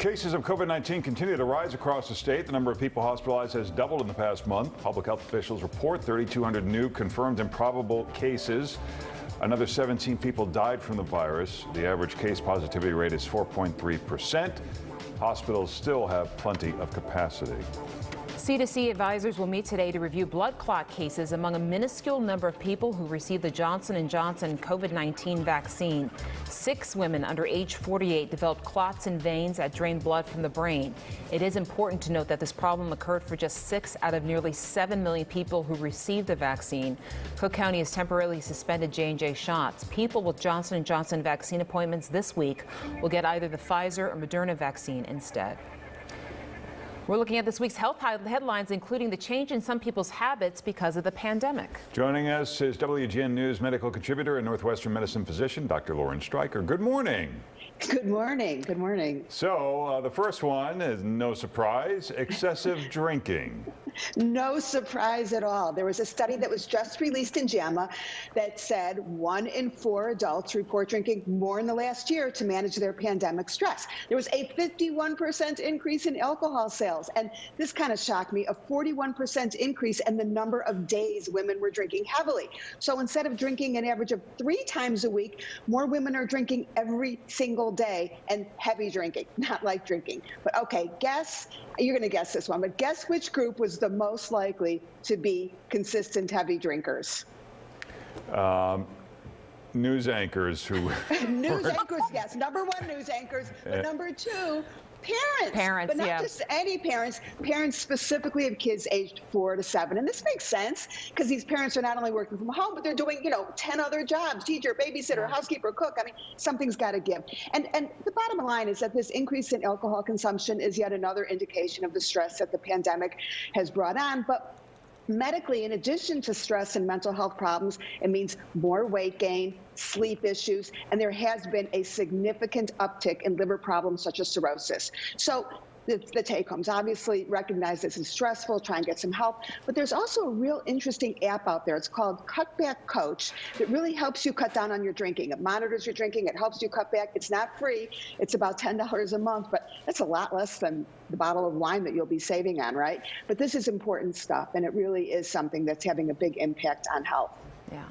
Cases of COVID-19 continue to rise across the state. The number of people hospitalized has doubled in the past month. Public health officials report 3,200 new confirmed and probable cases. Another 17 people died from the virus. The average case positivity rate is 4.3%. Hospitals still have plenty of capacity. CDC advisors will meet today to review blood clot cases among a minuscule number of people who received the Johnson & Johnson COVID-19 vaccine. 6 women under age 48 developed clots in veins that drain blood from the brain. It is important to note that this problem occurred for just 6 out of nearly 7 million people who received the vaccine. Cook County has temporarily suspended J&J shots. People with Johnson & Johnson vaccine appointments this week will get either the Pfizer or Moderna vaccine instead. We're looking at this week's health headlines, including the change in some people's habits because of the pandemic. Joining us is WGN News medical contributor and Northwestern medicine physician, Dr. Lauren Streicher. Good morning. Good morning. Good morning. So the first one is no surprise, excessive drinking. No surprise at all. There was a study that was just released in JAMA that said 1 in 4 adults report drinking more in the last year to manage their pandemic stress. There was a 51% increase in alcohol sales. And this kind of shocked me, a 41% increase in the number of days women were drinking heavily. So instead of drinking an average of 3 times a week, more women are drinking every single day, and heavy drinking, not light drinking. But okay, you're going to guess this one, but guess which group was the most likely to be consistent heavy drinkers? News anchors who... News anchors, yes. Number 1, news anchors. But number 2, parents. But not just any parents. Parents specifically of kids aged 4 to 7. And this makes sense because these parents are not only working from home, but they're doing, 10 other jobs, teacher, babysitter, housekeeper, cook. I mean, something's got to give. And the bottom line is that this increase in alcohol consumption is yet another indication of the stress that the pandemic has brought on. But medically, in addition to stress and mental health problems, it means more weight gain, sleep issues, and there has been a significant uptick in liver problems such as cirrhosis. So the take-homes, obviously recognize this is stressful, try and get some help, but there's also a real interesting app out there. It's called Cutback Coach that really helps you cut down on your drinking. It monitors your drinking, it helps you cut back. It's not free, it's about $10 a month, but that's a lot less than the bottle of wine that you'll be saving on, right? But this is important stuff, and it really is something that's having a big impact on health. Yeah.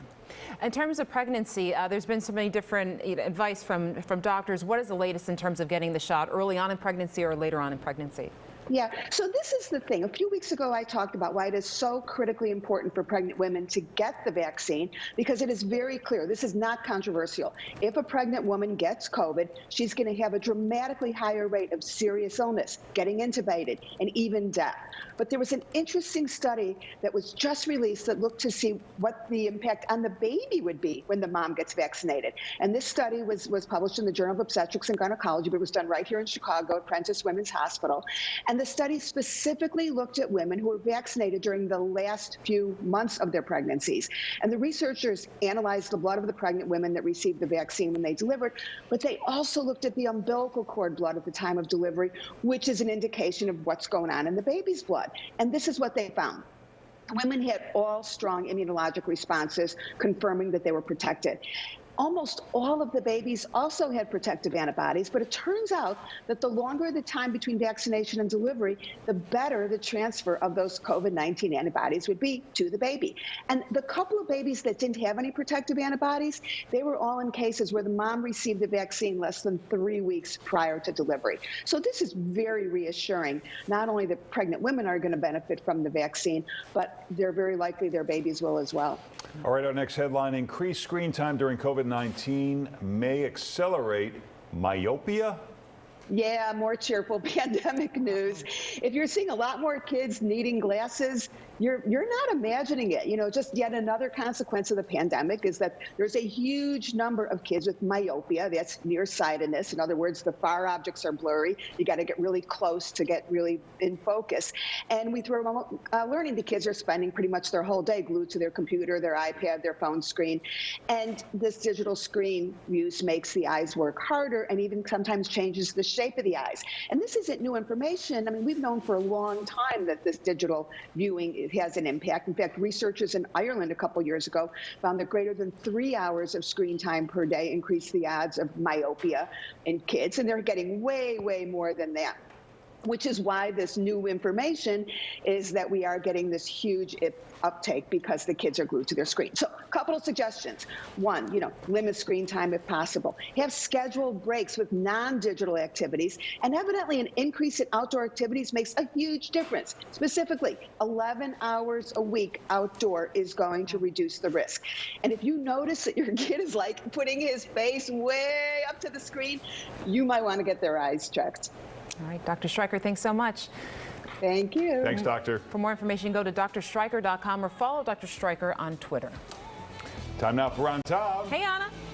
In terms of pregnancy, there's been so many different advice from doctors. What is the latest in terms of getting the shot early on in pregnancy or later on in pregnancy? Yeah, so this is the thing. A few weeks ago, I talked about why it is so critically important for pregnant women to get the vaccine, because it is very clear. This is not controversial. If a pregnant woman gets COVID, she's going to have a dramatically higher rate of serious illness, getting intubated, and even death. But there was an interesting study that was just released that looked to see what the impact on the baby would be when the mom gets vaccinated. And this study was published in the Journal of Obstetrics and Gynecology, but it was done right here in Chicago at Prentice Women's Hospital. And the study specifically looked at women who were vaccinated during the last few months of their pregnancies. And the researchers analyzed the blood of the pregnant women that received the vaccine when they delivered, but they also looked at the umbilical cord blood at the time of delivery, which is an indication of what's going on in the baby's blood. And this is what they found. Women had all strong immunologic responses, confirming that they were protected. Almost all of the babies also had protective antibodies, but it turns out that the longer the time between vaccination and delivery, the better the transfer of those COVID-19 antibodies would be to the baby. And the couple of babies that didn't have any protective antibodies, they were all in cases where the mom received the vaccine less than 3 weeks prior to delivery. So this is very reassuring. Not only that pregnant women are going to benefit from the vaccine, but they're very likely their babies will as well. All right, our next headline, increased screen time during COVID-19 may accelerate myopia. Yeah, more cheerful pandemic news. If you're seeing a lot more kids needing glasses, you're not imagining it. Just yet another consequence of the pandemic is that there's a huge number of kids with myopia. That's nearsightedness. In other words, the far objects are blurry. You got to get really close to get really in focus. And with remote learning, the kids are spending pretty much their whole day glued to their computer, their iPad, their phone screen. And this digital screen use makes the eyes work harder and even sometimes changes the shape of the eyes. And this isn't new information. I mean, we've known for a long time that this digital viewing has an impact. In fact, researchers in Ireland a couple years ago found that greater than 3 hours of screen time per day increased the odds of myopia in kids, and they're getting way, way more than that. Which is why this new information is that we are getting this huge uptake because the kids are glued to their screen. So a couple of suggestions. One, limit screen time if possible. Have scheduled breaks with non-digital activities. And evidently an increase in outdoor activities makes a huge difference. Specifically, 11 hours a week outdoor is going to reduce the risk. And if you notice that your kid is like putting his face way up to the screen, you might want to get their eyes checked. All right, Dr. Streicher, thanks so much. Thank you. Thanks, doctor. For more information, go to drstreicher.com or follow Dr. Streicher on Twitter. Time now for On Top. Hey, Anna.